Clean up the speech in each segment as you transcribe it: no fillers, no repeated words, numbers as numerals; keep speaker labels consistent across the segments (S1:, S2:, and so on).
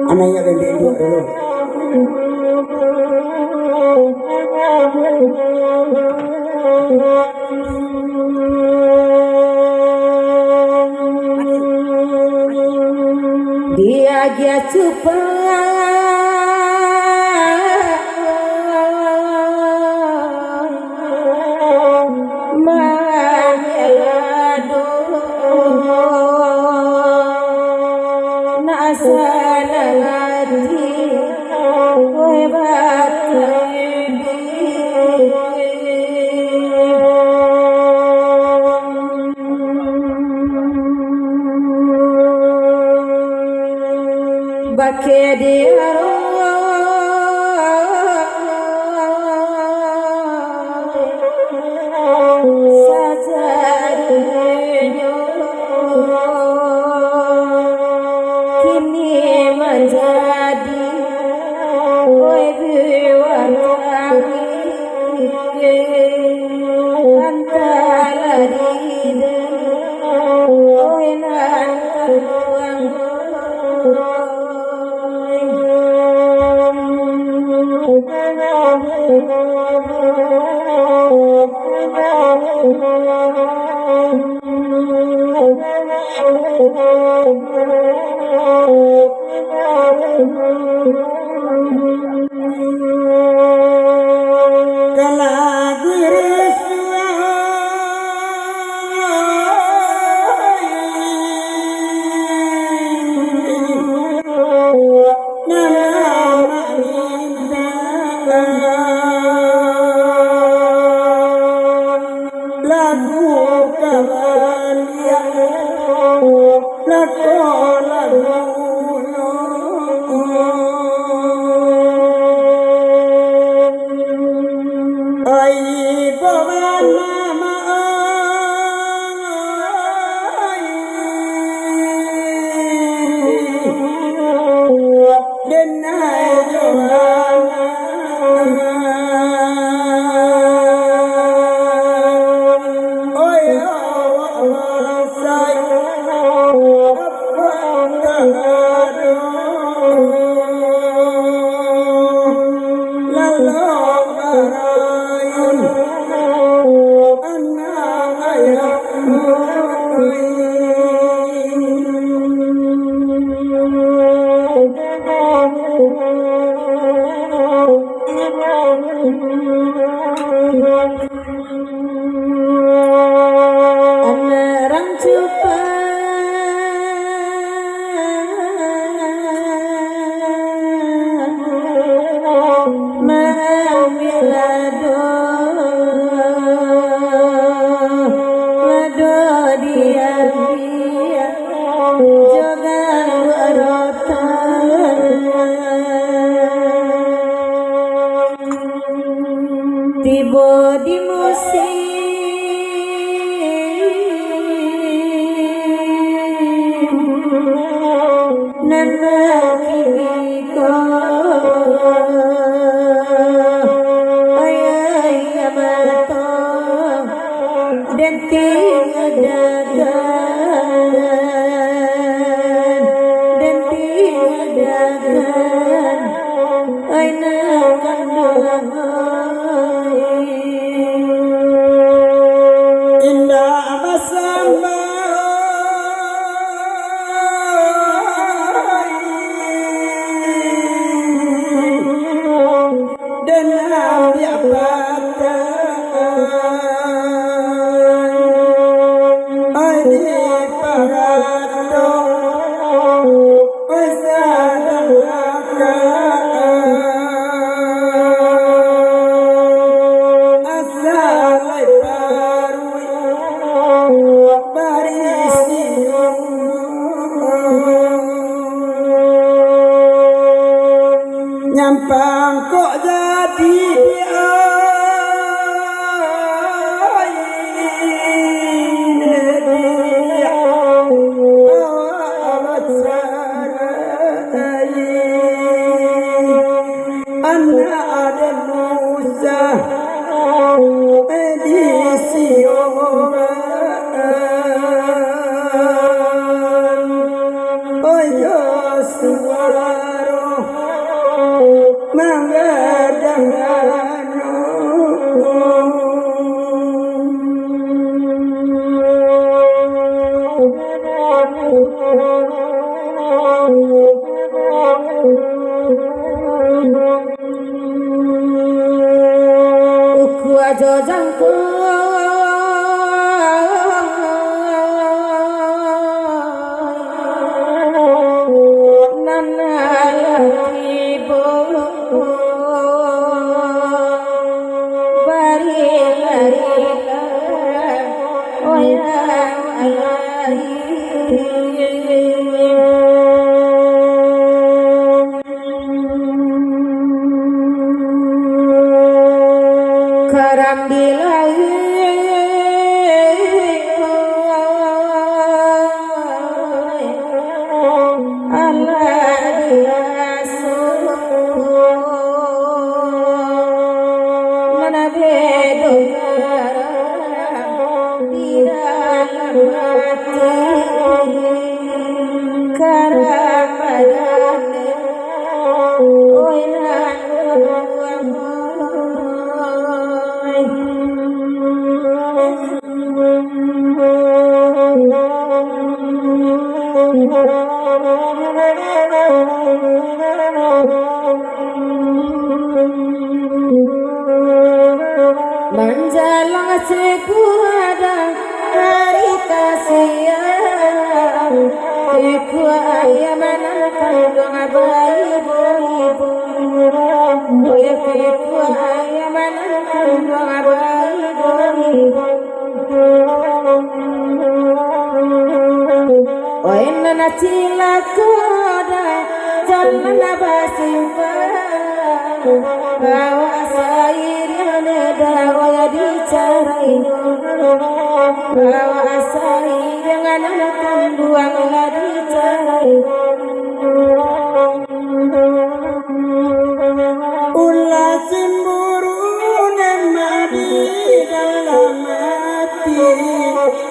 S1: Anaknya bebek dulu. Dia cupa Uku aja jangkung nana ibu bari karam menjelang sebuah hari kasihan iku ayam menangkan doa ibu iku ayam menangkan doa ibu oh inna cilakoda jalan basimpan bawa sairnya dawa dicarain bawa asari dengan akan buang dicarain ulah cemburu nemadi dalam hati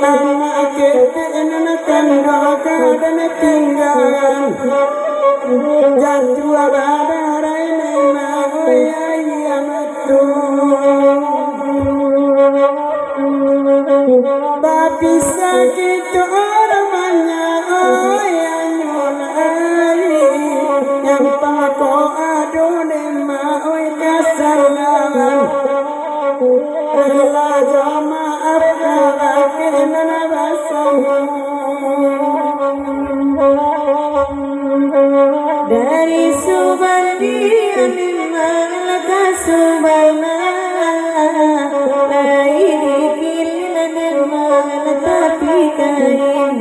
S1: anak kena doa dan tinggal jatuh abadarai memang tapi sakit orangnya yang mulai yang pako aduh nema kasalan rela jamaah kena basah dari subandi animal ke subana tapi kain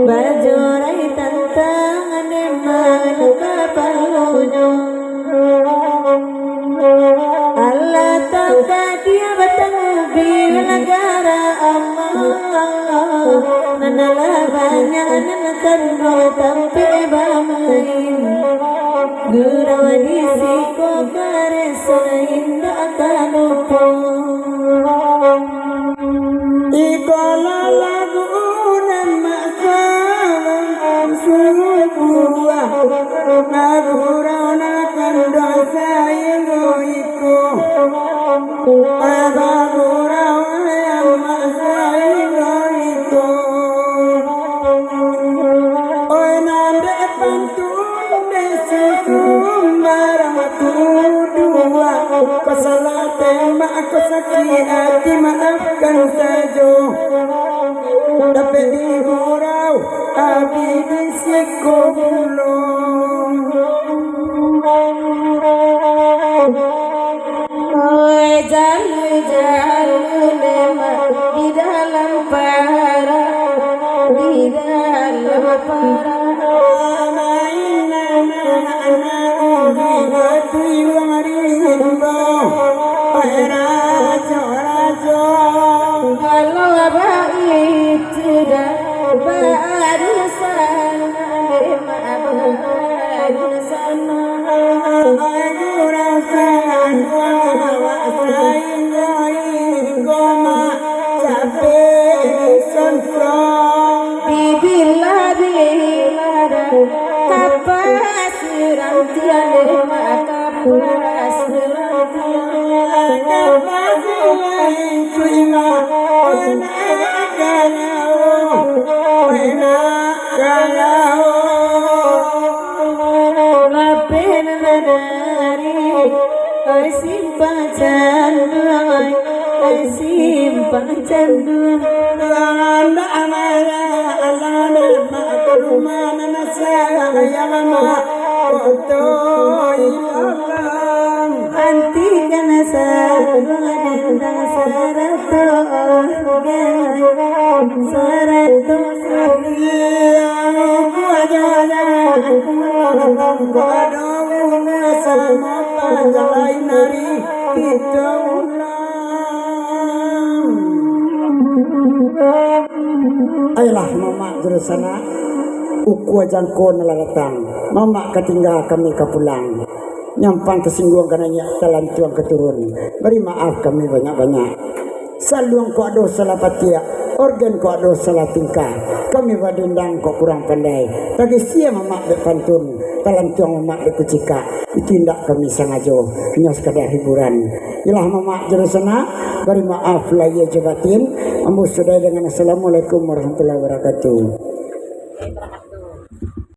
S1: bajorai tantangan emak kapalunya Allah tak dia batang bil negara Allah nanalah banyak nanakan tapi bamain gurau disiko karesa indah kanupong ikola lagu nama salam subuah nagurau nakan dosa iku nagurau yang masa iku oi nande pantun besukum barang dua kesalate aku sakit hati maafkan saja tapi di gurau abi disiko belum oi jalu lemak di dalam para Wena pancandu anda amara alane makrumana nasaya yama koto ilang anti kana sarana sarato sarato wajana godona sama panjalai nari kita ayolah mama jerusana uku ajan ko nalaratan mama ketinggal kami kepulang nyampang kesinggung karenanya talan tuang keturun beri maaf kami banyak-banyak saluang ko ado salah patia organ ko ado salah tingkah kami wadundang ko kurang pandai bagi sia mama berpantun talan tuang mama berkucika ditindak kami sangajo hanya sekadar hiburan ilah mama jerusana beri maaf lahir jabatin ambu sudah dengan assalamualaikum warahmatullahi wabarakatuh.